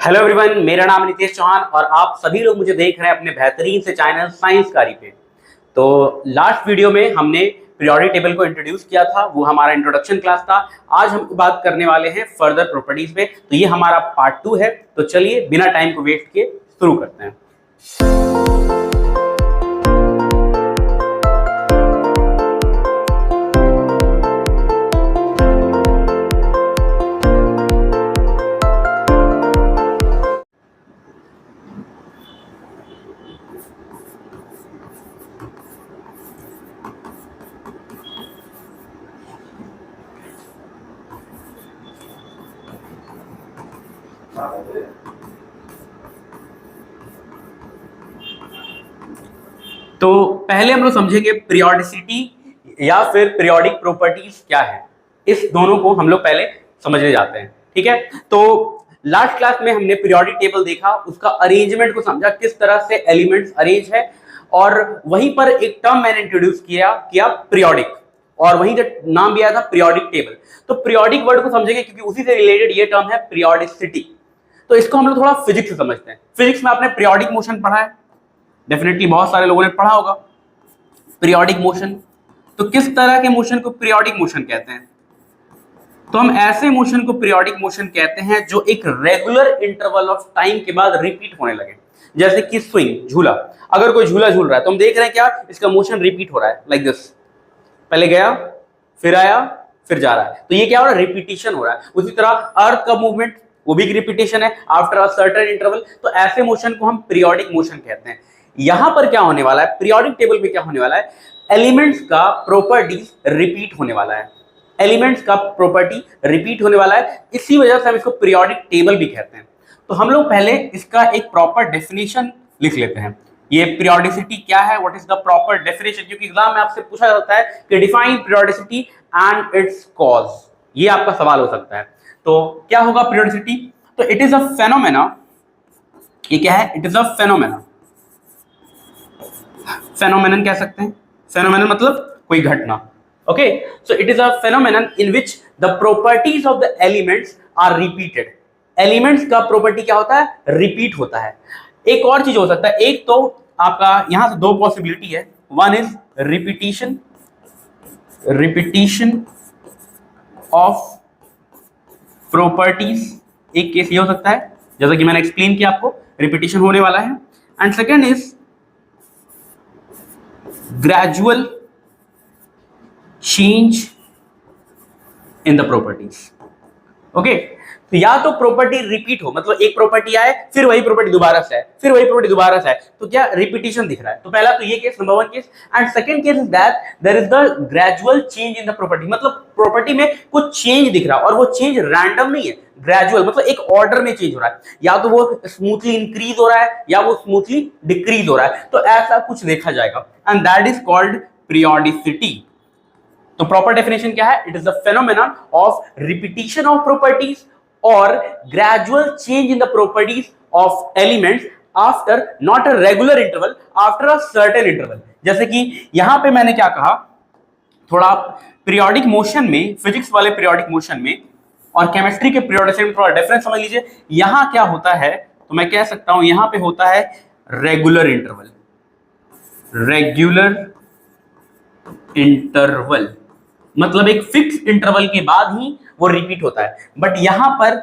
Hello everyone, मेरा नाम नितेश चौहान और आप सभी लोग मुझे देख रहे हैं अपने बेहतरीन से चैनल साइंसकारी पे। तो लास्ट वीडियो में हमने पीरियोडिक टेबल को इंट्रोड्यूस किया था, वो हमारा इंट्रोडक्शन क्लास था। आज हम बात करने वाले हैं फर्दर प्रॉपर्टीज पे, तो ये हमारा पार्ट 2 है। तो चलिए बिना टाइम को वेस्ट किए शुरू करते हैं। तो पहले हम लोग समझेंगे पीरियोडिसिटी या फिर पीरियोडिक प्रॉपर्टीज क्या है। इस दोनों को हम लोग पहले समझने जाते हैं, ठीक है। तो लास्ट क्लास में हमने पीरियोडिक टेबल देखा, उसका अरेंजमेंट को समझा, किस तरह से एलिमेंट्स अरेंज है, और वहीं पर एक टर्म मैंने इंट्रोड्यूस किया पीरियोडिक, और वहीं का नाम भी आया था पीरियोडिक टेबल। तो पीरियोडिक वर्ड को समझेंगे क्योंकि उसी से रिलेटेड ये टर्म है पीरियोडिसिटी। तो इसको हम लोग थोड़ा फिजिक्स से समझते हैं। फिजिक्स में आपने पीरियोडिक मोशन पढ़ा है, डेफिनेटली बहुत सारे लोगों ने पढ़ा होगा पीरियोडिक मोशन। तो किस तरह के मोशन को पीरियोडिक मोशन कहते हैं? तो हम ऐसे मोशन को पीरियोडिक मोशन कहते हैं जो एक रेगुलर इंटरवल ऑफ टाइम के बाद रिपीट होने लगे। जैसे कि स्विंग, झूला। अगर कोई झूला झूल रहा है तो हम देख रहे हैं क्या, इसका मोशन रिपीट हो रहा है, लाइक दिस। पहले गया, फिर आया, फिर जा रहा है। तो ये क्या हो रहा है, रिपीटिशन हो रहा है। उसी तरह अर्थ का मूवमेंट, वो भी एक रिपीटिशन है आफ्टर अ सर्टेन इंटरवल। तो ऐसे मोशन को हम पीरियोडिक मोशन कहते हैं। यहां पर क्या होने वाला है, पीरियोडिक टेबल पे क्या होने वाला है, एलिमेंट्स का प्रॉपर्टीज रिपीट होने वाला है। एलिमेंट्स का प्रॉपर्टी रिपीट होने वाला है, इसी वजह से हम इसको पीरियोडिक टेबल भी कहते हैं। तो हम लोग पहले इसका एक प्रॉपर डेफिनेशन लिख लेते हैं। ये पीरियोडिसिटी क्या है, what is the proper definition, क्योंकि एग्जाम में आपसे पूछा जाता है कि define periodicity and it's cause. ये आपका सवाल हो सकता है। तो क्या होगा पीरियोडिसिटी? तो इट इज अ फेनोमेना। ये क्या है? It is a phenomena. Phenomenon कह सकते हैं। फेनोमेनन मतलब कोई घटना। Okay, so it is a phenomenon in which the properties of the elements are repeated. Elements का प्रॉपर्टी क्या होता है, रिपीट होता है। एक और चीज हो सकता है, एक तो आपका यहां से दो पॉसिबिलिटी है। One is repetition of properties. एक केस ये हो सकता है, जैसा कि मैंने एक्सप्लेन किया आपको, रिपीटिशन होने वाला है। And second is gradual change in the properties. Okay, तो या तो प्रॉपर्टी रिपीट हो, मतलब एक प्रॉपर्टी आए, फिर वही प्रॉपर्टी दोबारा से आए, फिर वही प्रॉपर्टी दोबारा से आए, तो क्या रिपीटिशन दिख रहा है। तो पहला तो ये case, number one case. And second case is that there is the gradual change in the property, मतलब प्रॉपर्टी में कुछ चेंज दिख रहा है, और वो चेंज रैंडम नहीं है, ग्रेजुअल, मतलब एक ऑर्डर में चेंज हो रहा है। या तो वो स्मूथली इंक्रीज हो रहा है या वो स्मूथली डिक्रीज हो रहा है। तो ऐसा कुछ देखा जाएगा, and that is called periodicity. तो प्रॉपर डेफिनेशन क्या है? It is the phenomenon of repetition of properties और gradual change in the properties of elements after not a regular interval, after a certain interval. जैसे कि यहां पे मैंने क्या कहा, थोड़ा पीरियोडिक मोशन में, फिजिक्स वाले पीरियोडिक मोशन में और केमिस्ट्री के पीरियोडिसिटी में थोड़ा डिफरेंस समझ लीजिए। यहां क्या होता है, तो मैं कह सकता हूं यहां पे होता है रेगुलर इंटरवल। रेगुलर इंटरवल मतलब एक फिक्स इंटरवल के बाद ही वो रिपीट होता है। बट यहां पर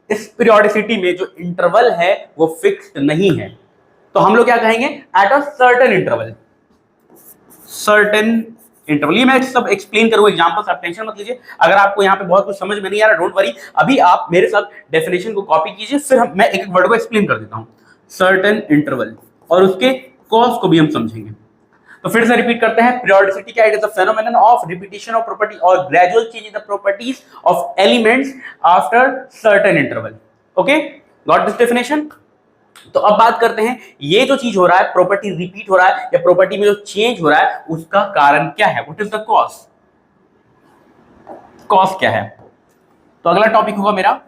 इस पीरियोडिसिटी में जो इंटरवल है वो फिक्स्ड नहीं है। तो हम लोग क्या कहेंगे, at a certain interval. Certain interval, ये मैं सब एक्सप्लेन करूंगा एग्जांपल्स, आप टेंशन मत लीजिए। अगर आपको यहां पे बहुत कुछ समझ में नहीं आ रहा, डोंट वरी, अभी आप मेरे साथ डेफिनेशन को कॉपी कीजिए, फिर मैं एक एक वर्ड को एक्सप्लेन कर देता हूं। सर्टेन इंटरवल, और उसके कॉज को भी हम समझेंगे। तो फिर से रिपीट करते हैं, पीरियोडिसिटी क्या है? It is the phenomenon of repetition of property और gradual change in the properties of elements after certain interval. Okay, got this definition? तो अब बात करते हैं, ये जो चीज हो रहा है, प्रॉपर्टी रिपीट हो रहा है या प्रॉपर्टी में जो चेंज हो रहा है, उसका कारण क्या है? What is the cause? Cause क्या है? तो अगला टॉपिक होगा मेरा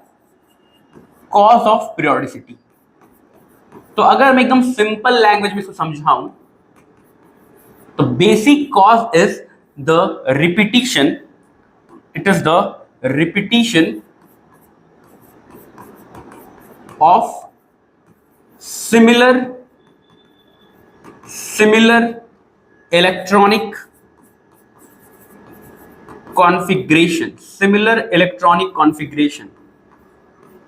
कॉज ऑफ पीरियोडिसिटी। तो अगर मैं एकदम सिंपल लैंग्वेज में इसको समझाऊं, तो basic cause is the repetition, it is the repetition of similar electronic configuration, similar electronic configuration.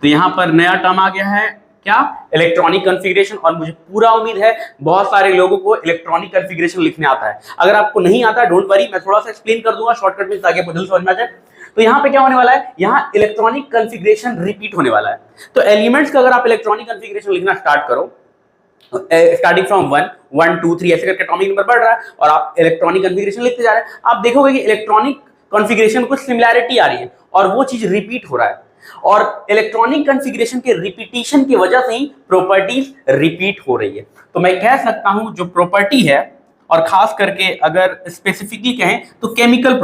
तो यहां पर नया टर्म आ गया है क्या, इलेक्ट्रॉनिक कॉन्फ़िगरेशन। और मुझे पूरा उम्मीद है बहुत सारे लोगों को इलेक्ट्रॉनिक कॉन्फ़िगरेशन लिखने आता है। अगर आपको नहीं आता डोंट वरी, मैं थोड़ा सा एक्सप्लेन कर दूंगा शॉर्टकट में ताकि आपको जल्दी समझ में आ जाए। तो यहाँ पे क्या होने वाला है, यहाँ इलेक्ट्रॉनिक कॉन्फ़िगरेशन रिपीट होने वाला है। तो एलिमेंट्स का अगर आप इलेक्ट्रॉनिक कॉन्फ़िगरेशन लिखना स्टार्ट करो, स्टार्टिंग फ्रॉम 1 1 2 3 ऐसे करके एटॉमिक नंबर बढ़ रहा है और आप इलेक्ट्रॉनिक कॉन्फ़िगरेशन लिखते जा रहे हैं, आप देखोगे कि इलेक्ट्रॉनिक कॉन्फ़िगरेशन में कुछ सिमिलैरिटी आ रही है और वो चीज रिपीट हो रहा है। और इलेक्ट्रॉनिक कॉन्फ़िगरेशन के रिपीटिशन की वजह से ही प्रॉपर्टीज रिपीट हो रही है। तो मैं कह सकता हूं जो प्रॉपर्टी है, और खास करके अगर स्पेसिफिकली कहें तो केमिकल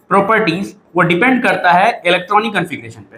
प्रॉपर्टीज वो डिपेंड करता है इलेक्ट्रॉनिक कॉन्फ़िगरेशन पे।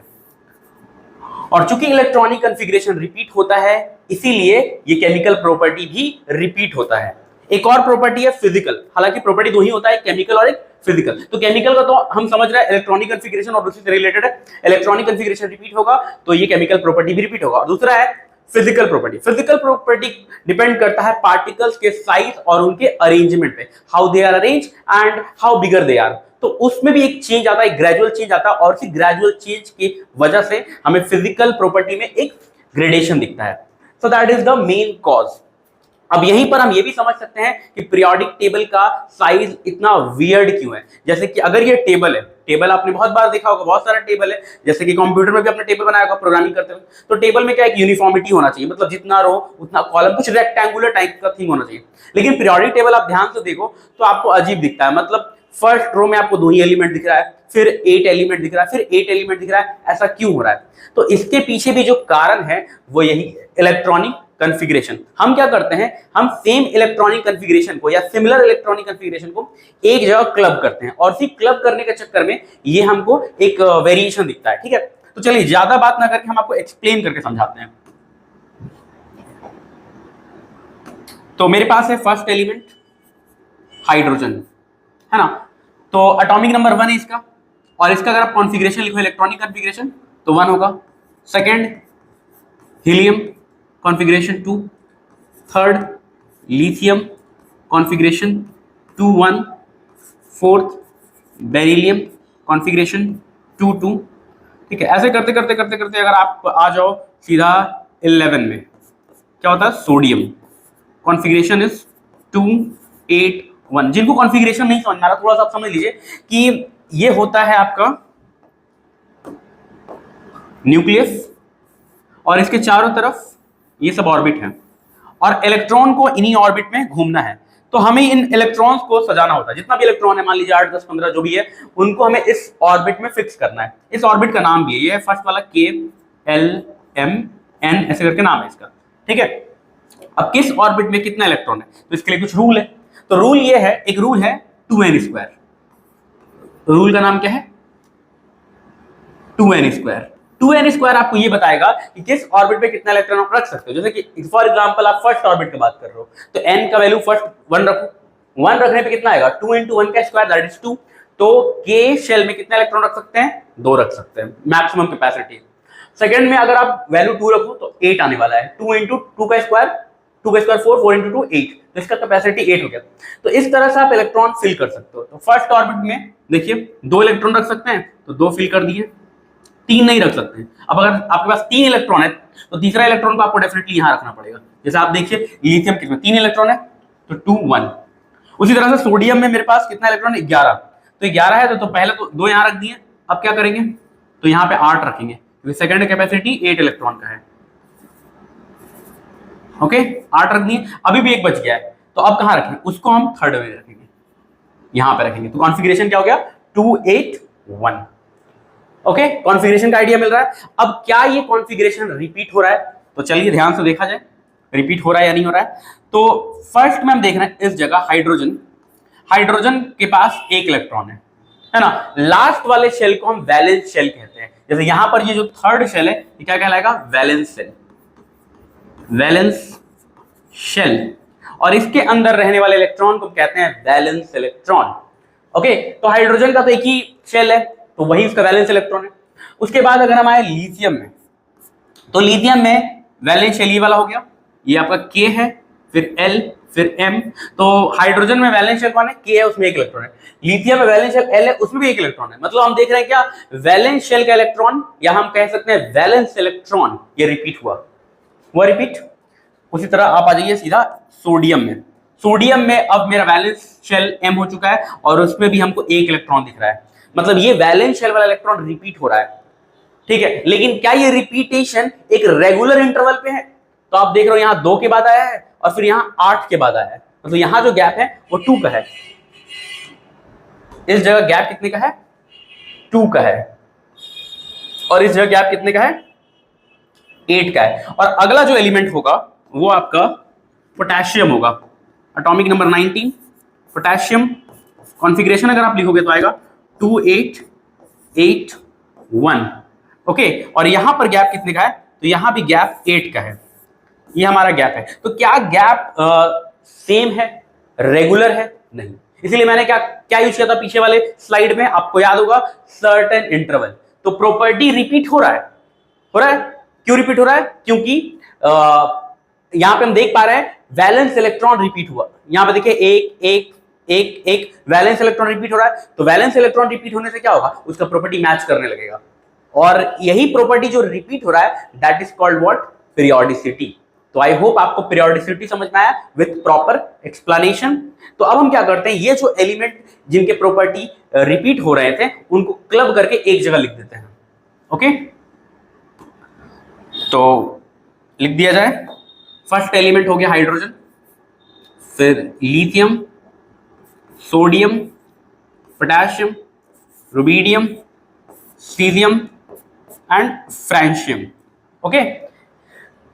और चूंकि इलेक्ट्रॉनिक कॉन्फ़िगरेशन रिपीट होता है इसीलिए ये केमिकल प्रॉपर्टी भी रिपीट होता है। एक और प्रॉपर्टी है फिजिकल, हालांकि प्रॉपर्टी दो ही होता है, केमिकल और एक फिजिकल। तो केमिकल का तो हम समझ रहे हैं इलेक्ट्रॉनिक कॉन्फ़िगरेशन और उसी से रिलेटेड है, इलेक्ट्रॉनिक कॉन्फ़िगरेशन रिपीट होगा तो ये केमिकल प्रॉपर्टी भी रिपीट होगा। और दूसरा है physical property. Physical property depend करता है पार्टिकल्स के साइज और उनके अरेंजमेंट पे, how they are arrange and how bigger they are. तो उसमें भी एक चेंज आता है, ग्रेजुअल चेंज आता है, और इसी ग्रेजुअल चेंज की वजह से हमें फिजिकल प्रॉपर्टी में एक ग्रेडेशन दिखता है। So that is the main cause. अब यहीं पर हम ये भी समझ सकते हैं कि पीरियोडिक टेबल का साइज इतना वियर्ड क्यों है। जैसे कि अगर ये टेबल है, टेबल आपने बहुत बार देखा होगा, बहुत सारा टेबल है, जैसे कि कंप्यूटर में भी आपने टेबल बनाया होगा प्रोग्रामिंग करते हुए। तो टेबल में क्या है, यूनिफॉर्मिटी होना चाहिए, मतलब जितना रो उतना कॉलम, कुछ रेक्टेंगुलर टाइप का थिंग होना चाहिए। लेकिन पीरियोडिक टेबल आप ध्यान से देखो तो आपको अजीब दिखता है, मतलब फर्स्ट रो में आपको 2 ही एलिमेंट दिख रहा है, फिर 8 एलिमेंट दिख रहा है, फिर 8 एलिमेंट दिख रहा है। ऐसा क्यों हो रहा है? तो इसके पीछे भी जो कारण है वो यही इलेक्ट्रॉनिक कॉन्फ़िगरेशन। हम क्या करते हैं, हम सेम इलेक्ट्रॉनिक कॉन्फ़िगरेशन को या सिमिलर इलेक्ट्रॉनिक कॉन्फ़िगरेशन को एक जगह क्लब करते हैं, और फिर क्लब करने के चक्कर में ये हमको एक वेरिएशन दिखता है। ठीक है, तो चलिए ज्यादा बात ना करके हम आपको एक्सप्लेन करके समझाते हैं। तो मेरे पास है फर्स्ट एलिमेंट हाइड्रोजन, है ना। तो एटॉमिक नंबर 1 है इसका, और इसका अगर आप कॉन्फ़िगरेशन लिखो इलेक्ट्रॉनिक कॉन्फ़िगरेशन तो 1 होगा। Second helium configuration 2, third lithium configuration 2 1, fourth beryllium configuration 2 2। ठीक है, ऐसे करते करते करते करते अगर आप आ जाओ सीधा 11 में, क्या होता है, सोडियम कॉन्फ़िगरेशन इज 2 8 1। जिनको कॉन्फ़िगरेशन नहीं समझ आ रहा थोड़ा सा आप समझ लीजिए कि ये होता है आपका न्यूक्लियस, और इसके चारों तरफ ये सब ऑर्बिट है, और इलेक्ट्रॉन को इन्हीं ऑर्बिट में घूमना है। तो हमें इन इलेक्ट्रॉन्स को सजाना होता है, जितना भी इलेक्ट्रॉन है, मान लीजिए 8 10 15 जो भी है, उनको हमें इस ऑर्बिट में फिक्स करना है। इस ऑर्बिट का नाम भी है, ये फर्स्ट वाला K L M N ऐसे करके नाम है इसका। ठीक है, अब किस ऑर्बिट में कितना इलेक्ट्रॉन है, तो इसके लिए कुछ रूल है। तो रूल ये है, एक रूल है 2n²। रूल का नाम क्या है, 2n²। 2n² आपको ये बताएगा कि किस ऑर्बिट पे कितना इलेक्ट्रॉन आप रख सकते हो। जैसे कि फॉर एग्जांपल आप फर्स्ट ऑर्बिट की बात कर रहे हो, तो n का वैल्यू फर्स्ट 1 रखो, 1 रखने पे कितना आएगा, 2 × 1 का स्क्वायर दैट इज 2। तो k शेल में कितना इलेक्ट्रॉन रख सकते हैं, 2 रख सकते हैं, मैक्सिमम कैपेसिटी। सेकंड में अगर आप वैल्यू 2 रखो तो 8 आने वाला है, 2 × 2 का स्क्वायर 2 का स्क्वायर 4 4 × 2 8, तो इसका कैपेसिटी 8 हो गया। तो इस तरह से आप इलेक्ट्रॉन फिल कर सकते हो। तो फर्स्ट ऑर्बिट में देखिए 2 इलेक्ट्रॉन रख सकते हैं, तो 2 फिल कर दिए, 3 नहीं रख सकते। अब अगर आपके पास 3 इलेक्ट्रॉन है तो तीसरा इलेक्ट्रॉन को आपको डेफिनेटली यहां रखना पड़ेगा। जैसे आप देखिए लिथियम किसमें 3 इलेक्ट्रॉन है तो 2 1। उसी तरह से सोडियम में मेरे पास कितना इलेक्ट्रॉन है, 11। तो 11 है तो पहले तो 2 यहां रख दिए, अब क्या करेंगे, तो यहां पे 8 रखेंगे, क्योंकि सेकंड कैपेसिटी 8 इलेक्ट्रॉन का है। ओके, 8 रख दिए, अभी भी एक बच गया है, तो अब कहां रखें, उसको हम थर्ड में रखेंगे, यहां पे रखेंगे। तो कॉन्फ़िगरेशन क्या हो गया, 2 8 1। ओके, कॉन्फ़िगरेशन का आइडिया मिल रहा है। अब क्या ये कॉन्फ़िगरेशन रिपीट हो रहा है, तो चलिए ध्यान से देखा जाए रिपीट हो रहा है या नहीं हो रहा है। तो फर्स्ट में हम देख रहे हैं इस जगह हाइड्रोजन, हाइड्रोजन के पास 1 इलेक्ट्रॉन है ना। लास्ट वाले शेल को हम वैलेंस शेल कहते हैं। जैसे यहां पर ये जो थर्ड शेल है ये क्या कहलाएगा, वैलेंस शेल, वैलेंस शेल, और इसके अंदर रहने वाले इलेक्ट्रॉन को कहते हैं वैलेंस इलेक्ट्रॉन। ओके, तो हाइड्रोजन का तो एक ही शेल है तो वही उसका वैलेंस इलेक्ट्रॉन है। उसके बाद अगर हम आए लिथियम में, तो लिथियम में वैलेंस शेल ये वाला हो गया, ये आपका K है, फिर L, फिर M। तो हाइड्रोजन में वैलेंस शेल कौन है? K है, उसमें एक इलेक्ट्रॉन है। लिथियम में वैलेंस शेल L है, उसमें भी एक इलेक्ट्रॉन है। मतलब हम देख रहे हैं क्या, वैलेंस शेल का इलेक्ट्रॉन, या हम कह सकते हैं वैलेंस इलेक्ट्रॉन, ये रिपीट हुआ रिपीट। उसी तरह आप आ जाइए सीधा सोडियम में। सोडियम में अब मेरा वैलेंस शेल M हो चुका है और उसमें भी हमको एक इलेक्ट्रॉन दिख रहा है। मतलब ये वैलेंस शेल वाला इलेक्ट्रॉन रिपीट हो रहा है, ठीक है। लेकिन क्या ये रिपीटेशन एक रेगुलर इंटरवल पे है? तो आप देख रहे हो यहां 2 के बाद आया है और फिर यहां 8 के बाद आया है। मतलब यहां जो गैप है वो 2 का है। इस जगह गैप कितने का है? 2 का है। और इस जगह गैप कितने का है? 8 का है। और अगला जो एलिमेंट होगा वो आपका पोटेशियम होगा, एटॉमिक नंबर 19 पोटेशियम। कॉन्फ़िगरेशन अगर आप लिखोगे तो आएगा 2881, ओके। और यहां पर गैप कितने का है? तो यहां भी गैप 8 का है। ये हमारा गैप है। तो क्या गैप सेम है, रेगुलर है? नहीं। इसलिए मैंने क्या क्या यूज किया था पीछे वाले स्लाइड में, आपको याद होगा, सर्टेन इंटरवल। तो प्रॉपर्टी रिपीट हो रहा है। क्यों रिपीट हो रहा है? क्योंकि यहां पे हम देख पा रहे हैं वैलेंस इलेक्ट्रॉन रिपीट हुआ। यहां पे देखिए एक एक एक एक वैलेंस इलेक्ट्रॉन रिपीट हो रहा है। तो वैलेंस इलेक्ट्रॉन रिपीट होने से क्या होगा? उसका प्रॉपर्टी मैच करने लगेगा। और यही प्रॉपर्टी जो रिपीट हो रहा है, that is called what? Periodicity. तो आई होप आपको पीरियोडिसिटी समझ में आया विथ प्रॉपर एक्सप्लेनेशन। तो अब हम क्या करते हैं, ये जो एलिमेंट जिनके प्रॉपर्टी रिपीट हो रहे थे उनको क्लब करके एक जगह लिख देते हैं, ओके। तो लिख दिया जाए। फर्स्ट एलिमेंट हो गया हाइड्रोजन, फिर lithium, sodium, potassium, rubidium, caesium and francium, okay.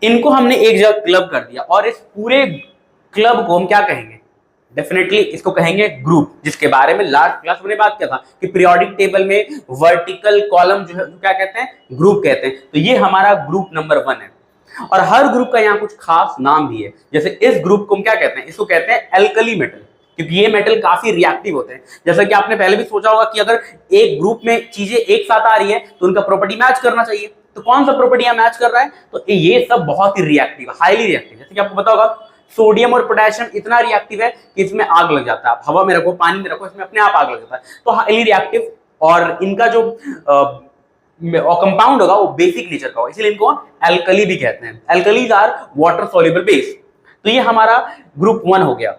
इनको हमने एक जगह क्लब कर दिया और इस पूरे क्लब को हम क्या कहेंगे? डेफिनेटली इसको कहेंगे ग्रुप, जिसके बारे में लास्ट क्लास में बात किया था कि पीरियोडिक टेबल में वर्टिकल कॉलम जो है क्या कहते हैं? ग्रुप कहते हैं। तो ये हमारा ग्रुप नंबर 1 है। और हर ग्रुप का यहाँ कुछ खास नाम भी है। जैसे इस ग्रुप को हम क्या कहते हैं? इसको कहते हैं एल्कली मेटल, क्योंकि ये मेटल काफी रिएक्टिव होते हैं। जैसा कि आपने पहले भी सोचा होगा कि अगर एक ग्रुप में चीजें एक साथ आ रही है तो उनका प्रॉपर्टी मैच करना चाहिए। तो कौन सा प्रॉपर्टी यहाँ मैच कर रहा है? तो ये सब बहुत ही रिएक्टिव, हाईली रिएक्टिव। जैसे कि आपको पता होगा सोडियम और पोटेशियम इतना रिएक्टिव है कि इसमें आग लग जाता है। आप हवा में रखो, पानी में रखो, इसमें अपने आप आग लग जाता है। तो हाईली रिएक्टिव, और इनका जो कंपाउंड होगा वो बेसिक नेचर का होगा, इसलिए इनको एल्कली भी कहते हैं। Alkalis are water soluble base. तो ये हमारा ग्रुप 1 हो गया।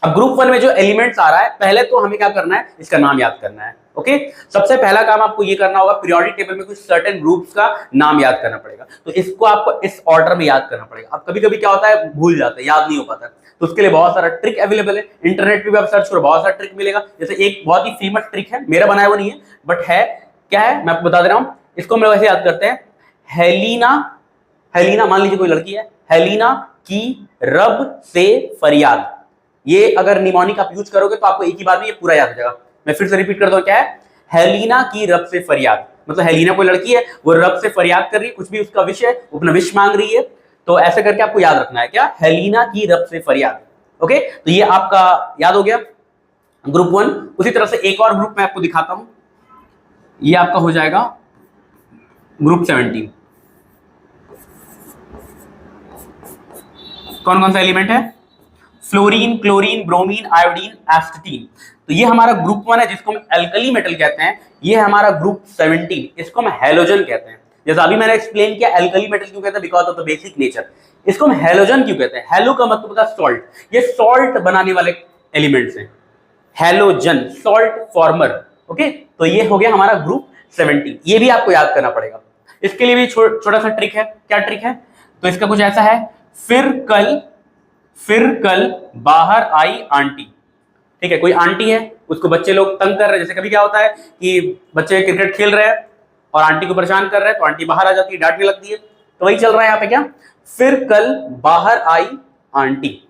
अब ग्रुप 1 में जो एलिमेंट्स आ रहा है, पहले तो हमें क्या करना है? इसका नाम याद करना है, ओके। सबसे पहला काम आपको ये करना होगा, पीरियोडिक टेबल में कुछ सर्टेन ग्रुप्स का नाम याद करना पड़ेगा। तो इसको आपको इस ऑर्डर में याद करना पड़ेगा। अब कभी कभी क्या होता है, भूल जाते हैं, याद नहीं हो पाता। तो उसके लिए बहुत सारा ट्रिक अवेलेबल है, इंटरनेट पे भी आप सर्च करो, बहुत सारा ट्रिक मिलेगा। जैसे एक बहुत ही फेमस ट्रिक है, मेरा बनाया हुआ नहीं है, बट है, क्या है मैं आपको बता दे रहा हूं। इसको हम वैसे याद करते हैं, हेलिना, हेलिना मान लीजिए कोई लड़की है, हेलिना की रब से फरियाद। ये अगर निमोनिक आप यूज करोगे तो आपको एक ही बार में ये पूरा याद हो जाएगा। मैं फिर से रिपीट करता हूं, क्या है? हेलिना की रब से फरियाद। मतलब हेलिना कोई लड़की है, वो रब से फरियाद कर रही है, कुछ भी उसका विषय है, वो अपना विश मांग रही है। तो ऐसे करके आपको याद रखना है, क्या? हेलिना की रब से फरियाद, ओके। तो ये आपका याद हो गया ग्रुप 1। उसी तरह से एक और ग्रुप मैं आपको दिखाता हूं, ये आपका हो जाएगा ग्रुप 17। कौन कौन सा एलिमेंट है? Fluorine, chlorine, bromine, iodine, एस्टेटीन। तो ये हमारा ग्रुप 1 है, जिसको हम एल्कली मेटल कहते हैं। ये हमारा ग्रुप 17, इसको हम हैलोजन कहते हैं। जैसा अभी मैंने एक्सप्लेन किया, एल्कली मेटल क्यों कहते हैं? Because of the basic nature. इसको हम हैलोजन क्यों कहते हैं? हैलो का मतलब होता है सॉल्ट, ये सॉल्ट बनाने वाले एलिमेंट्स हैं। Halogen, salt farmer, okay. तो ये हो गया हमारा ग्रुप 17। ये भी आपको याद करना पड़ेगा। इसके लिए भी छोटा सा ट्रिक है। क्या ट्रिक है? तो इसका कुछ ऐसा है, फिर कल बाहर आई आंटी। ठीक है, कोई आंटी है, उसको बच्चे लोग तंग कर रहे हैं। जैसे कभी क्या होता है कि बच्चे क्रिकेट खेल रहे हैं और आंटी को परेशान कर रहे हैं, तो आंटी बाहर आ जाती है, डांटने लगती है। तो वही चल रहा है यहाँ पे, क्या? फिर कल बाहर आई आंटी,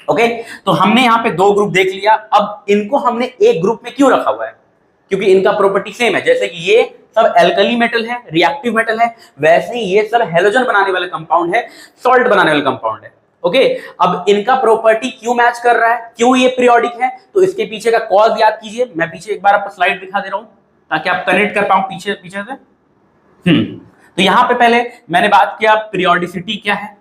ओके। तो हमने यहाँ पे 2 ग्रुप देख लिया। अब इनको हमने एक ग्रुप में क्यों रखा हुआ है? क्योंकि इनका प्रॉपर्टी सेम है। जैसे कि ये सब एल्कली मेटल है, रिएक्टिव मेटल है, वैसे ही ये सब हैलोजन बनाने वाले कंपाउंड है, सॉल्ट बनाने वाले कंपाउंड है, ओके। अब इनका प्रॉपर्टी क्यों मैच कर रहा है, क्यों ये पीरियोडिक है? तो इसके पीछे का कॉज याद कीजिए। मैं पीछे एक बार आपको स्लाइड दिखा दे रहा हूं ताकि आप कनेक्ट कर पाओ पीछे से। तो यहां पे पहले मैंने बात किया पीरियोडिसिटी क्या है।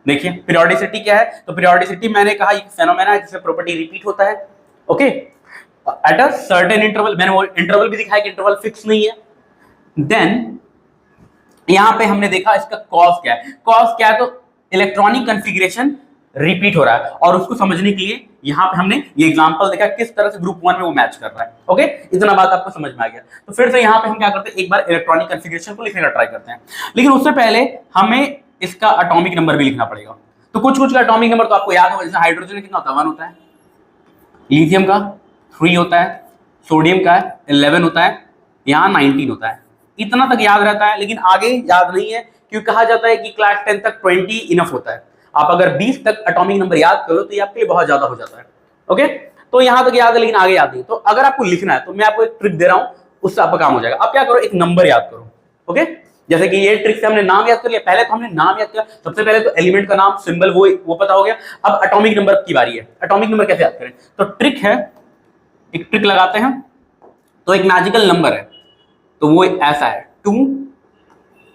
देखिए पीरियोडिसिटी क्या है, तो पीरियोडिसिटी मैंने कहा एक फेनोमेना है जिसमें प्रॉपर्टी रिपीट होता है, okay, at a certain interval. मैंने वो इंटरवल भी दिखाया कि इंटरवल फिक्स नहीं है। देन यहां पे हमने देखा इसका कॉज क्या है। कॉज क्या है, तो इलेक्ट्रॉनिक कॉन्फ़िगरेशन रिपीट हो रहा है, और उसको समझने के लिए यहां पे हमने ये एग्जांपल देखा किस तरह से ग्रुप 1 में वो मैच कर रहा है, ओके। इतना बात आपको समझ में आ गया। तो फिर से यहां पे हम क्या करते हैं, एक बार इलेक्ट्रॉनिक कॉन्फ़िगरेशन को लिखने का ट्राई करते हैं, लेकिन उससे पहले हमें इसका एटॉमिक नंबर भी लिखना पड़ेगा। तो कुछ कुछ का एटॉमिक नंबर तो आपको याद होगा, जैसे हाइड्रोजन का कितना होता है, 1 होता है, लिथियम का 3 होता है, सोडियम का 11 होता है, यहाँ 19 होता है। इतना तक याद रहता है, लेकिन आगे याद नहीं है, क्योंकि कहा जाता है कि क्लास 10 तक 20 इनफ होता है। आप अगर 20 तक एटॉमिक नंबर याद करो तो ये आपके लिए बहुत ज्यादा हो जाता है, ओके। तो यहां तक याद है, लेकिन आगे याद नहीं। तो अगर आपको लिखना है तो मैं आपको एक ट्रिक दे रहा हूं, उससे आपका काम हो जाएगा। आप क्या करो, एक नंबर याद करो, ओके। जैसे कि ये ट्रिक से हमने नाम याद कर लिया, पहले तो हमने नाम याद किया, सबसे पहले तो एलिमेंट का नाम, सिंबल वो पता हो गया। अब एटॉमिक नंबर की बारी है। एटॉमिक नंबर कैसे याद करें, तो ट्रिक है, एक ट्रिक लगाते हैं। तो एक मैजिकल नंबर है, तो वो ऐसा है 2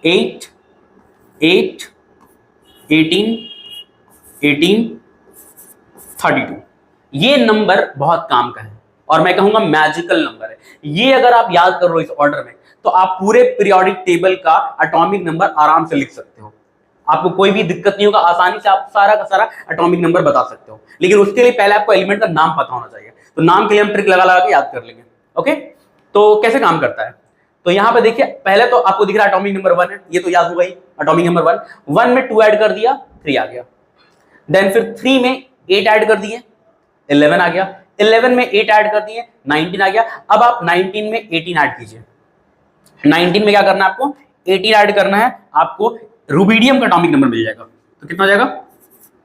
8 8 18 18 32। ये नंबर बहुत काम का है, और मैं कहूंगा मैजिकल नंबर है। ये अगर आप याद कर लो इस ऑर्डर में, तो आप पूरे पीरियोडिक टेबल का एटॉमिक नंबर आराम से लिख सकते हो। आपको कोई भी दिक्कत नहीं होगा, आसानी से आप सारा का सारा एटॉमिक नंबर बता सकते हो। लेकिन उसके लिए पहले आपको एलिमेंट का नाम पता होना चाहिए। तो नाम के लिए हम ट्रिक लगा लगा के याद कर लेंगे, ओके। तो कैसे काम करता है, तो यहां पे देखिए, पहले तो आपको दिख रहा है एटॉमिक नंबर 1 है, ये तो याद होगा ही। एटॉमिक नंबर 1 में 2 ऐड कर दिया, 3 आ गया। देन फिर 3 में 8 ऐड कर दिए, 11 आ गया। 11 में 8 ऐड कर दिए, 19 आ गया। अब आप 19 में 18 ऐड कीजिए। 19 में क्या करना है आपको, 18 ऐड करना है, आपको रुबिडियम का एटॉमिक नंबर मिल जाएगा। तो कितना हो जाएगा,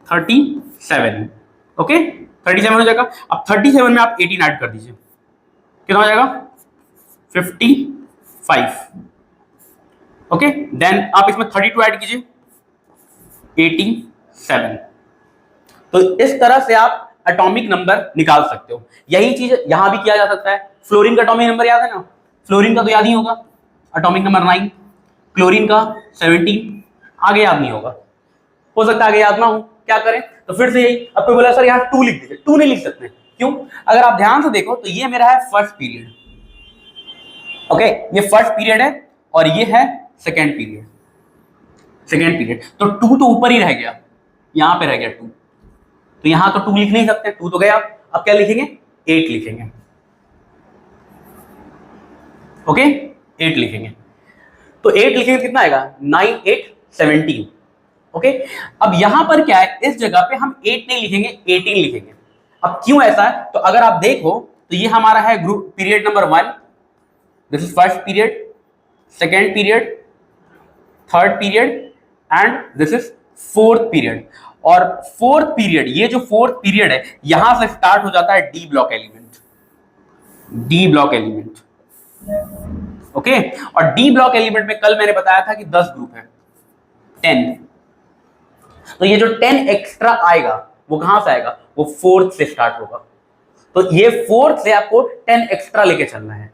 37, ओके, 37 हो जाएगा। अब 37 में आप 18 ऐड कर दीजिए, कितना हो जाएगा, 55, ओके। देन आप इसमें 32 ऐड कीजिए, 87। तो इस तरह से आप एटॉमिक नंबर निकाल सकते हो। यही चीज यहां भी किया जा सकता है। फ्लोरीन का एटॉमिक नंबर याद है ना, फ्लोरीन का तो याद ही होगा, एटॉमिक नंबर 9। क्लोरीन का 17, आगे याद नहीं होगा, हो सकता है आगे याद ना हो, क्या करें। तो फिर से यही, अब कोई बोला सर यहाँ 2 लिख दीजिए, 2 नहीं लिख सकते, क्यों। अगर आप ध्यान से देखो तो ये मेरा है फर्स्ट पीरियड, ओके, ये फर्स्ट पीरियड है, और ये है सेकेंड पीरियड। सेकेंड पीरियड तो 2 तो ऊपर ही रह गया, यहां पे रह गया 2, तो यहां तो 2 लिख नहीं सकते, 2 तो गया। अब क्या लिखेंगे, 8 लिखेंगे, ओके, 8 लिखेंगे। तो 8 लिखेंगे कितना आएगा, 9 8 17, ओके। अब यहां पर क्या है, इस जगह पे हम 8 नहीं लिखेंगे, 18 लिखेंगे। अब क्यों ऐसा है, तो अगर आप देखो तो ये हमारा है group period number 1, this is first period, second period, third period, and this is fourth period. और फोर्थ पीरियड, ये जो फोर्थ पीरियड है, यहां से स्टार्ट हो जाता है D block element, D block element, okay. और डी ब्लॉक एलिमेंट में कल मैंने बताया था कि 10 ग्रुप है, 10। तो ये जो 10 एक्स्ट्रा आएगा वो कहां से आएगा, वो फोर्थ से स्टार्ट होगा। तो ये फोर्थ से आपको 10 एक्स्ट्रा लेके चलना है।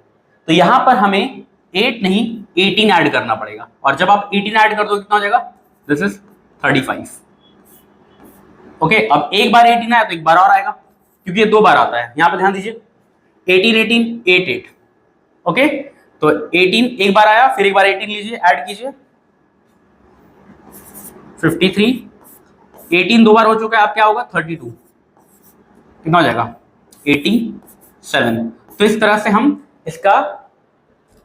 तो यहां पर हमें 8 नहीं 18 ऐड करना पड़ेगा, और जब आप 18 ऐड कर दो कितना हो जाएगा, दिस इज 35, ओके। अब एक बार 18 आया तो एक बार और आएगा, क्योंकि ये 2 बार आता है। यहां पे ध्यान दीजिए, 18 18 8 8, ओके। तो 18 एक बार आया, फिर एक बार 18 लीजिए, ऐड कीजिए, 53। 18 2 बार हो चुका है, अब क्या होगा, 32, कितना हो जाएगा, 87। तो इस तरह से हम इसका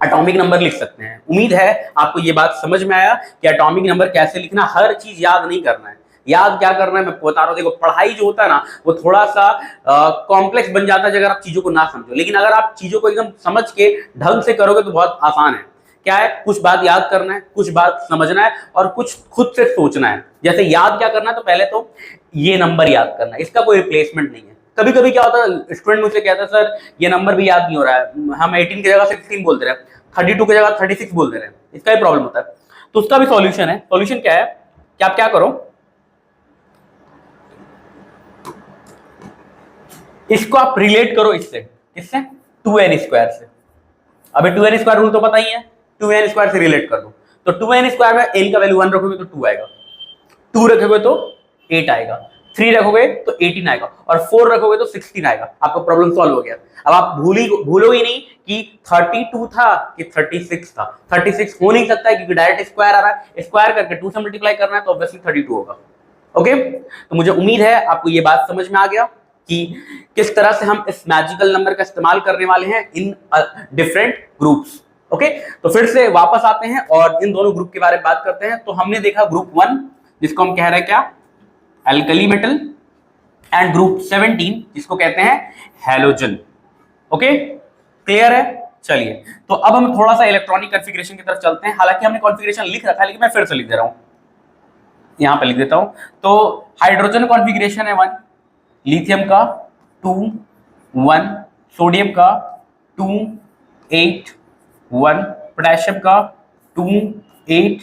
एटॉमिक नंबर लिख सकते हैं। उम्मीद है आपको ये बात समझ में आया कि एटॉमिक नंबर कैसे लिखना। हर चीज याद नहीं करना है, याद क्या करना है मैं बता रहा हूं। देखो पढ़ाई जो होता है ना, वो थोड़ा सा कॉम्प्लेक्स बन जाता है अगर आप चीजों को ना समझो, लेकिन अगर आप चीजों को एकदम समझ के ढंग से करोगे तो बहुत आसान है। क्या है, कुछ बात याद करना है, कुछ बात समझना है, और कुछ खुद से सोचना है। जैसे याद क्या करना है, तो पहले तो ये नंबर याद करना है, इसका कोई रिप्लेसमेंट नहीं है। कभी कभी क्या होता है, स्टूडेंट मुझसे कहता है सर ये नंबर भी याद नहीं हो रहा है, हम 18 की जगह 16 बोलते रहे, 32 की जगह 36 बोलते रहे, इसका भी प्रॉब्लम होता है। तो उसका भी सॉल्यूशन है। सॉल्यूशन क्या है कि आप क्या करो, इसको आप रिलेट करो इससे, किससे, 2n स्क्वायर से। अबे 2n स्क्वायर रूल तो पता ही है, 2n स्क्वायर से रिलेट कर दो। तो 2n स्क्वायर में n का वैल्यू 1 रखोगे तो 2 आएगा, 2 रखोगे तो 8 आएगा, 3 रखोगे तो 18 आएगा और 4 रखोगे तो 16 आएगा। आपका प्रॉब्लम सॉल्व हो गया। अब आप भूलोगे नहीं कि 32 था कि 36 था। 36 हो नहीं सकता है क्योंकि डायरेक्ट स्क्वायर आ रहा है, स्क्वायर करके 2 से मल्टीप्लाई करना है तो ऑब्वियसली 32 होगा। ओके, तो मुझे उम्मीद है आपको ये बात समझ में आ गया कि किस तरह से हम इस मैजिकल नंबर का इस्तेमाल करने वाले हैं इन डिफरेंट ग्रुप्स। ओके, तो फिर से वापस आते हैं और इन दोनों ग्रुप के बारे में बात करते हैं। तो हमने देखा ग्रुप 1 जिसको हम कह रहे हैं क्या, एल्कली मेटल, एंड ग्रुप 17 जिसको कहते हैं हैलोजन। ओके, क्लियर है? चलिए, तो अब हम थोड़ा सा इलेक्ट्रॉनिक कॉन्फ़िगरेशन की तरफ चलते हैं। हालांकि हमने कॉन्फ़िगरेशन लिख रखा है लेकिन मैं फिर से लिख दे रहा हूं, यहां पे लिख देता हूं। तो हाइड्रोजन कॉन्फ़िगरेशन है 1, लिथियम का 2 1, सोडियम का 2 8 1, पोटेशियम का 2 8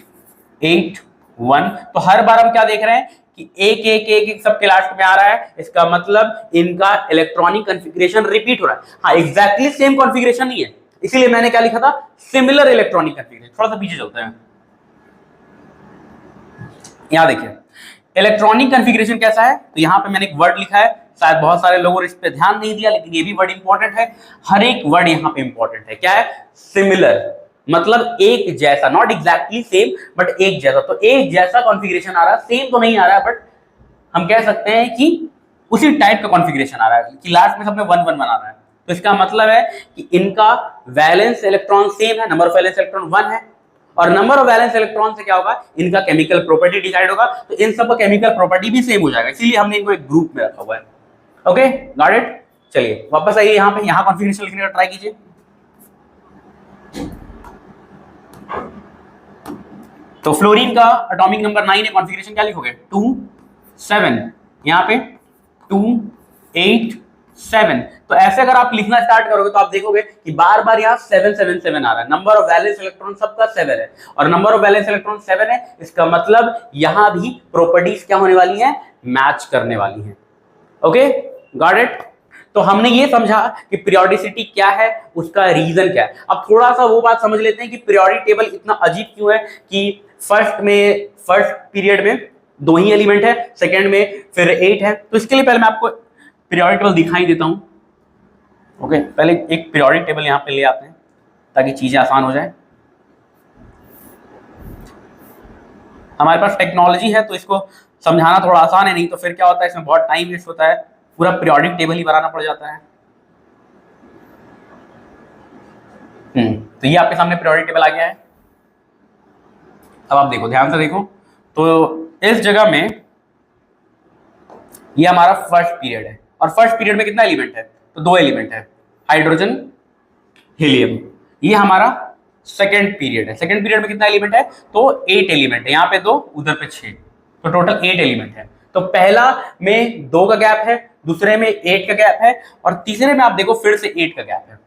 8 1। तो हर बार हम क्या देख रहे हैं कि एक एक एक एक सबके लास्ट में आ रहा है, इसका मतलब इनका इलेक्ट्रॉनिक कॉन्फ़िगरेशन रिपीट हो रहा है। हाँ, एग्जैक्टली सेम कॉन्फ़िगरेशन नहीं है, इसीलिए मैंने क्या लिखा था, सिमिलर इलेक्ट्रॉनिक कॉन्फ़िगरेशन। थोड़ा सा पीछे चलते हैं, यहां देखिए इलेक्ट्रॉनिक कॉन्फ़िगरेशन कैसा है। तो यहां पे मैंने एक वर्ड लिखा है, शायद बहुत सारे लोगों ने इस पे ध्यान नहीं दिया लेकिन ये भी वर्ड इंपॉर्टेंट है। हर एक वर्ड यहां पे इंपॉर्टेंट है। क्या है? सिमिलर, मतलब एक जैसा, नॉट एग्जैक्टली सेम बट एक जैसा। तो एक जैसा कॉन्फ़िगरेशन आ रहा है, सेम तो नहीं आ रहा है बट हम कह सकते हैं कि उसी टाइप का कॉन्फ़िगरेशन आ रहा है कि लास्ट में सब में 1 1 1 आ रहा है। तो इसका मतलब है कि इनका वैलेंस इलेक्ट्रॉन सेम है, नंबर ऑफ वैलेंस इलेक्ट्रॉन 1 है, और नंबर ऑफ वैलेंस इलेक्ट्रॉन से क्या होगा, इनका केमिकल प्रॉपर्टी डिसाइड होगा। तो इन सब का केमिकल प्रॉपर्टी भी सेम हो जाएगा, इसीलिए हमने इनको एक ग्रुप में रखा हुआ है। Okay, got it? चलिए वापस आइए यहां पे, यहां कॉन्फ़िगरेशन लिखने का ट्राई कीजिए। तो फ्लोरीन का एटॉमिक नंबर 9 है, कॉन्फ़िगरेशन क्या लिखोगे, 2 7, यहां पे 2 8 7। तो ऐसे अगर आप लिखना स्टार्ट करोगे तो आप देखोगे कि बार बार यहाँ 7 7 7 आ रहा है। नंबर ऑफ वैलेंस इलेक्ट्रॉन सबका 7 है और नंबर ऑफ वैलेंस इलेक्ट्रॉन 7 है, इसका मतलब यहां भी प्रॉपर्टीज क्या होने वाली हैं, मैच करने वाली हैं। Okay, got it? तो हमने ये समझा कि पीरियोडिसिटी क्या है, उसका रीजन क्या है। अब थोड़ा सा वो बात समझ लेते हैं कि पीरियोडिक टेबल इतना अजीब क्यों है कि फर्स्ट पीरियड में 2 ही एलिमेंट है, सेकेंड में फिर 8 है। तो इसके लिए पहले मैं आपको पीरियोडिक टेबल दिखाई देता हूं। ओके, पहले एक पीरियोडिक टेबल यहां पे ले आते हैं ताकि चीजें आसान हो जाए। हमारे पास टेक्नोलॉजी है तो इसको समझाना थोड़ा आसान है, नहीं तो फिर क्या होता है इसमें बहुत टाइम वेस्ट होता है, पूरा पीरियोडिक टेबल ही बनाना पड़ जाता है। तो ये आपके सामने पीरियोडिक टेबल आ गया है। अब आप देखो, ध्यान से देखो, तो इस जगह में ये हमारा फर्स्ट पीरियड है और फर्स्ट पीरियड में कितना एलिमेंट है, तो 2 एलिमेंट है, हाइड्रोजन हीलियम। ये हमारा सेकेंड पीरियड है, सेकेंड पीरियड में कितना एलिमेंट है, तो 8 एलिमेंट है, यहाँ पे 2 उधर पे 6, तो टोटल 8 एलिमेंट है। तो पहला में 2 का गैप है, दूसरे में 8 का गैप है और तीसरे में आप देखो फिर से 8 का गैप है।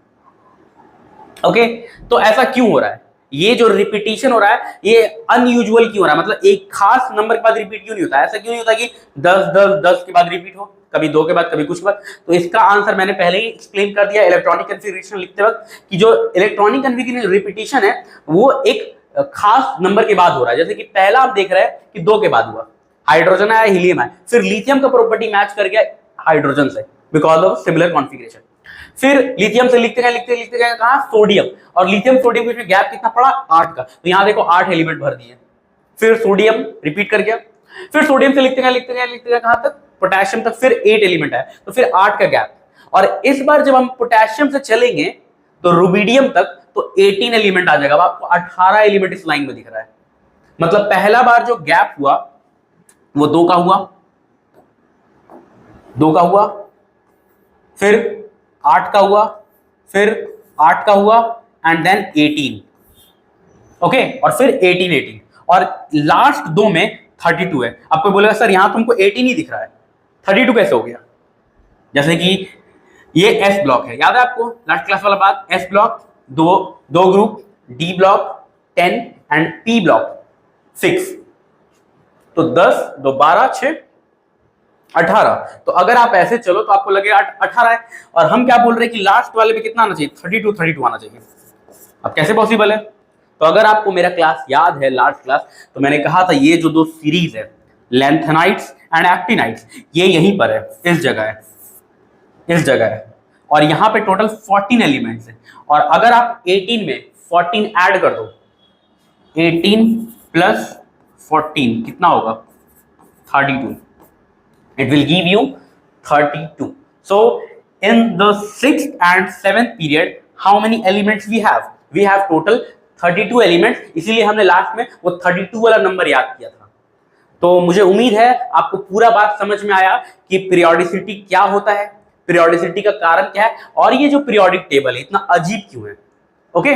ओके, तो ऐसा क्यों हो रहा है, ये जो रिपीटिशन हो रहा है ये अनयूजुअल क्यों हो रहा है, मतलब एक खास नंबर के बाद रिपीट क्यों नहीं होता, ऐसा क्यों नहीं होता कि 10 10 10 के बाद रिपीट हो, कभी 2 के बाद कभी कुछ के बाद। तो इसका आंसर मैंने पहले ही एक्सप्लेन कर दिया इलेक्ट्रॉनिक कॉन्फ़िगरेशन लिखते वक्त कि जो इलेक्ट्रॉनिक कॉन्फ़िगरेशन रिपीटिशन है वो एक खास नंबर के बाद हो रहा है। जैसे कि पहला आप देख रहे हैं कि 2 के बाद हुआ, हाइड्रोजन आया, हीलियम आया, फिर लिथियम का प्रॉपर्टी मैच कर गया हाइड्रोजन से बिकॉज ऑफ सिमिलर कॉन्फ़िगरेशन। फिर लिथियम से लिखते गए कहां, सोडियम, और लिथियम सोडियम के बीच में गैप कितना पड़ा, 8 का। तो यहां देखो 8 एलिमेंट भर दिए, फिर सोडियम रिपीट कर गया, फिर सोडियम से लिखते गए कहां तक, पोटेशियम तक, फिर 8 एलिमेंट है तो फिर 8 का गैप। और इस बार जब हम पोटेशियम से चलेंगे तो रुबिडियम तक तो 18 एलिमेंट आ जाएगा। अब आपको 18 एलिमेंट इस लाइन में दिख रहा है, मतलब पहला बार जो गैप हुआ वो 2 का हुआ, 2 का हुआ, फिर 8 का हुआ, फिर 8 का हुआ एंड देन 18। ओके, और फिर 18 और लास्ट 2 में 32 है। आपको बोलेगा सर यहां तुमको 18 ही दिख रहा है, 32 कैसे हो गया। जैसे कि ये एस ब्लॉक है, याद है आपको लास्ट क्लास वाला बात, एस ब्लॉक दो group, D block 10 and P block 6। तो 10 2 12 6 18। तो अगर आप ऐसे चलो तो आपको लगेगा 18 है, और हम क्या बोल रहे हैं कि लास्ट वाले में कितना आना चाहिए, 32 आना चाहिए। अब कैसे पॉसिबल है, तो अगर आपको मेरा क्लास याद है लास्ट क्लास, तो मैंने कहा था ये जो दो सीरीज है लैंथेनाइट्स एंड एक्टिनाइट्स, ये यहीं पर है, इस जगह है, इस जगह है, और यहाँ पे टोटल 14 एलिमेंट्स हैं। और अगर आप 18 में 14 ऐड कर दो, 18 प्लस 14 कितना होगा? 32. It will give you 32. So in the 6th and 7th period, how many elements we have? We have total 32 elements. इसीलिए हमने लास्ट में वो 32 वाला नंबर याद किया था। तो मुझे उम्मीद है आपको पूरा बात समझ में आया कि पीरियोडिसिटी क्या होता है, पीरियोडिसिटी का कारण क्या है, और ये जो पीरियोडिक टेबल है इतना अजीब क्यों है। ओके,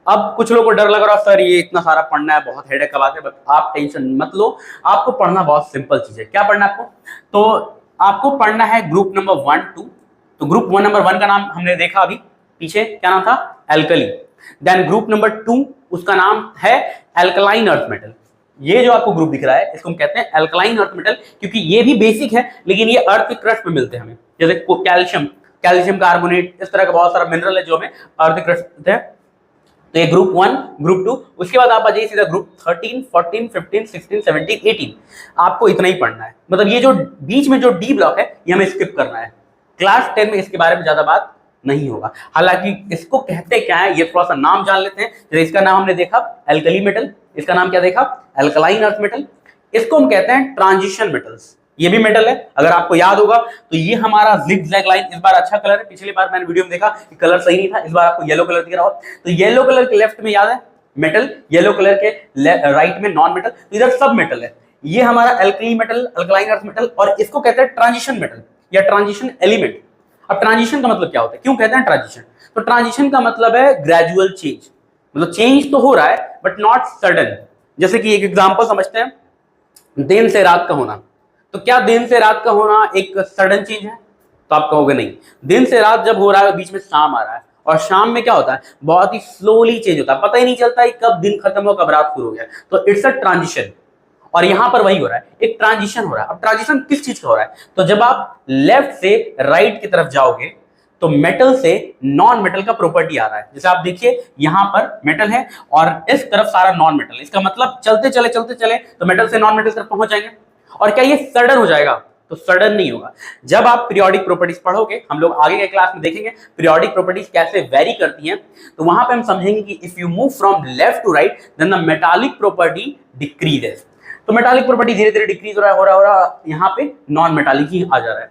अब कुछ लोगों को डर लग रहा है सर ये इतना सारा पढ़ना है, बहुत हेडेक का बात है, बट आप टेंशन मत लो, आपको पढ़ना बहुत सिंपल चीज है। क्या पढ़ना है आपको? तो आपको पढ़ना है ग्रुप नंबर 1, 2। तो ग्रुप नंबर 1 का नाम हमने देखा अभी पीछे, क्या नाम था? एल्कली। देन ग्रुप नंबर 2 उसका नाम है एल्कलाइन अर्थ मेटल। ये जो आपको ग्रुप दिख रहा है इसको हम कहते हैं एल्कलाइन अर्थ मेटल, क्योंकि ये भी बेसिक है लेकिन ये अर्थ के क्रस्ट में मिलते हैं हमें, जैसे कैल्शियम, कैल्शियम कार्बोनेट, इस तरह का बहुत सारा मिनरल है जो हमें अर्थ के क्रस्ट मिलते हैं। तो ये ग्रुप 1, ग्रुप 2, उसके बाद आप आ जाइए सीधा ग्रुप 13, 14, 15, 16, 17, 18। आपको इतना ही पढ़ना है, मतलब ये जो बीच में जो डी ब्लॉक है ये हमें स्किप करना है। क्लास 10 में इसके बारे में ज्यादा बात नहीं होगा। हालांकि इसको कहते क्या है ये थोड़ा सा नाम जान लेते हैं। जैसे इसका नाम हमने देखा एल्कली मेटल, इसका नाम क्या देखा? Alkaline earth metal. इसको हम कहते हैं ट्रांजिशन मेटल्स। ये भी मेटल है, अगर आपको याद होगा तो ये हमारा जिगजैग लाइन, इस बार अच्छा कलर है, पिछली बार मैंने वीडियो में देखा कि कलर सही नहीं था, इस बार आपको येलो कलर दिख रहा हो। तो येलो कलर के लेफ्ट में याद है मेटल, येलो कलर के राइट में नॉन मेटल, तो इधर सब मेटल है। ये हमारा alkali metal, alkaline earth metal, और इसको कहते हैं ट्रांजिशन मेटल या ट्रांजिशन एलिमेंट। अब ट्रांजिशन का मतलब क्या होता है, क्यों कहते हैं ट्रांजिशन? तो ट्रांजिशन का मतलब है ग्रेजुअल चेंज, मतलब चेंज तो हो रहा है बट नॉट सडन। जैसे कि एक एग्जांपल समझते हैं, दिन से रात का होना। तो क्या दिन से रात का होना एक सडन चेंज है? तो आप कहोगे नहीं। दिन से रात जब हो रहा है बीच में शाम आ रहा है, और शाम में क्या होता है? बहुत ही स्लोली चेंज होता है, पता ही नहीं चलता है कब दिन खत्म हो कब रात शुरू हो गया। तो इट्स अ ट्रांजिशन, और यहां पर वही हो रहा है, एक ट्रांजिशन हो रहा है। अब ट्रांजिशन किस चीज का हो रहा है? तो जब आप लेफ्ट से राइट की तरफ जाओगे तो मेटल से नॉन मेटल का प्रॉपर्टी आ रहा है। जैसे आप देखिए यहां पर मेटल है और इस तरफ सारा नॉन मेटल है। इसका मतलब चलते चले तो मेटल से नॉन मेटल तरफ पहुंच जाएंगे। और क्या ये सडन हो जाएगा? तो सडन नहीं होगा। जब आप पीरियोडिक प्रॉपर्टीज पढ़ोगे, हम लोग आगे के क्लास में देखेंगे पीरियोडिक प्रॉपर्टीज कैसे वेरी करती हैं, तो वहां पे हम समझेंगे कि if you move from left to right then the metallic property decreases. तो मेटालिक प्रॉपर्टी धीरे धीरे डिक्रीज हो रहा है, यहाँ पे नॉन मेटालिक ही आ जा रहा है।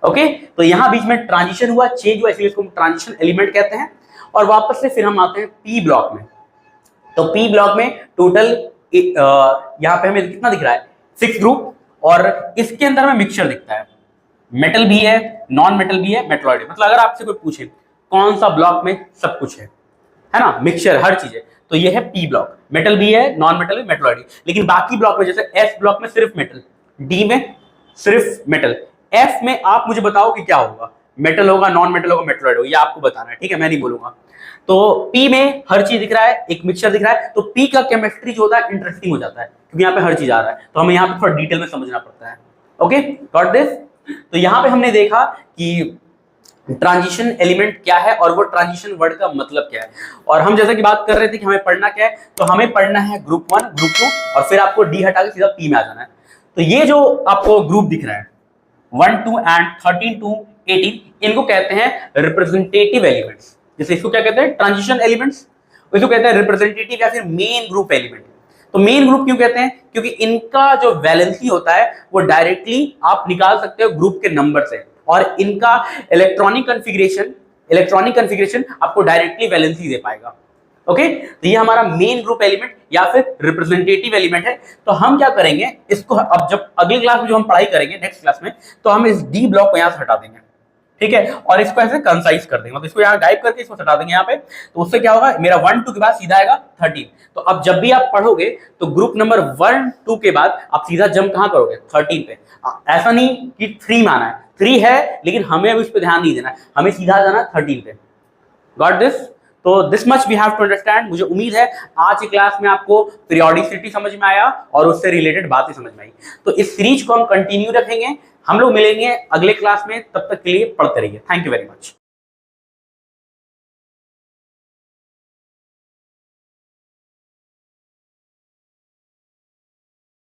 ओके, तो यहाँ बीच में ट्रांजिशन हुआ, चेंज हुआ, इसलिए इसको ट्रांजिशन एलिमेंट कहते हैं। और वापस से फिर हम आते हैं पी ब्लॉक में। तो पी ब्लॉक में टोटल यहाँ पे हमें कितना दिख रहा है? 6 ग्रुप, और इसके अंदर हमें मिक्सचर दिखता है, मेटल भी है, नॉन मेटल भी है, मेटलॉइड। मतलब अगर आपसे कोई पूछे कौन सा ब्लॉक में सब कुछ है ना, मिक्सचर हर चीज है, तो ये है पी ब्लॉक। मेटल भी है, नॉन मेटल भी, मेटलॉइड। लेकिन बाकी ब्लॉक में जैसे एस ब्लॉक में सिर्फ मेटल, डी में सिर्फ मेटल, एफ में आप मुझे बताओ कि क्या होगा, मेटल होगा, नॉन मेटल होगा, मेटलॉइड होगा, ये आपको बताना है, ठीक है, मैं नहीं बोलूंगा। तो पी में हर चीज दिख रहा है, एक मिक्सचर दिख रहा है, तो पी का केमिस्ट्री जो होता है इंटरेस्टिंग हो जाता है, क्योंकि यहाँ पे हर चीज आ रहा है, तो हमें यहाँ पे थोड़ा डिटेल में समझना पड़ता है। Okay, got this? तो यहाँ पे हमने देखा कि ट्रांजिशन एलिमेंट क्या है और वो ट्रांजिशन वर्ड का मतलब क्या है। और हम जैसे कि बात कर रहे थे कि हमें पढ़ना क्या है, तो हमें पढ़ना है ग्रुप 1, ग्रुप 2, और फिर आपको डी हटा के सीधा पी में आ जाना है। तो ये जो आपको ग्रुप दिख रहा है 1, 2 एंड 13 to 18, इनको कहते हैं रिप्रेजेंटेटिव एलिमेंट्स। जैसे इसको क्या कहते हैं? Transition elements. इसको कहते हैं रिप्रेजेंटेटिव या फिर मेन ग्रुप एलिमेंट। तो मेन ग्रुप क्यों कहते हैं? क्योंकि इनका जो वैलेंसी होता है वो डायरेक्टली आप निकाल सकते हो ग्रुप के नंबर से, और इनका इलेक्ट्रॉनिक कन्फिग्रेशन आपको डायरेक्टली वैलेंसी दे पाएगा। ओके, तो ये हमारा मेन ग्रुप एलिमेंट या फिर रिप्रेजेंटेटिव एलिमेंट है। तो हम क्या करेंगे इसको, अब जब अगली क्लास में जो हम पढ़ाई करेंगे नेक्स्ट क्लास में, तो हम इस डी ब्लॉक को यहां से हटा देंगे, ठीक है, और इसको ऐसे कंसाइज कर देंगे, मतलब इसको यहाँ गायब करके इसको हटा देंगे यहाँ पे। तो उससे क्या होगा, मेरा 1, 2 के बाद सीधा आएगा 13। तो अब जब भी आप पढ़ोगे तो ग्रुप नंबर 1, 2 के बाद आप सीधा जंप कहाँ करोगे? 13 पे। ऐसा नहीं कि 3 में आना है, 3 है लेकिन हमें अब इस पर ध्यान नहीं देना है, हमें सीधा जाना 13 पे। Got this? तो this much we have to understand. मुझे उम्मीद है आज की क्लास में आपको पीरियोडिसिटी समझ में आया और उससे रिलेटेड बातें समझ में आई। तो इस सीरीज को हम कंटिन्यू रखेंगे, हम लोग मिलेंगे अगले क्लास में, तब तक के लिए पढ़ते रहिए। Thank you very much.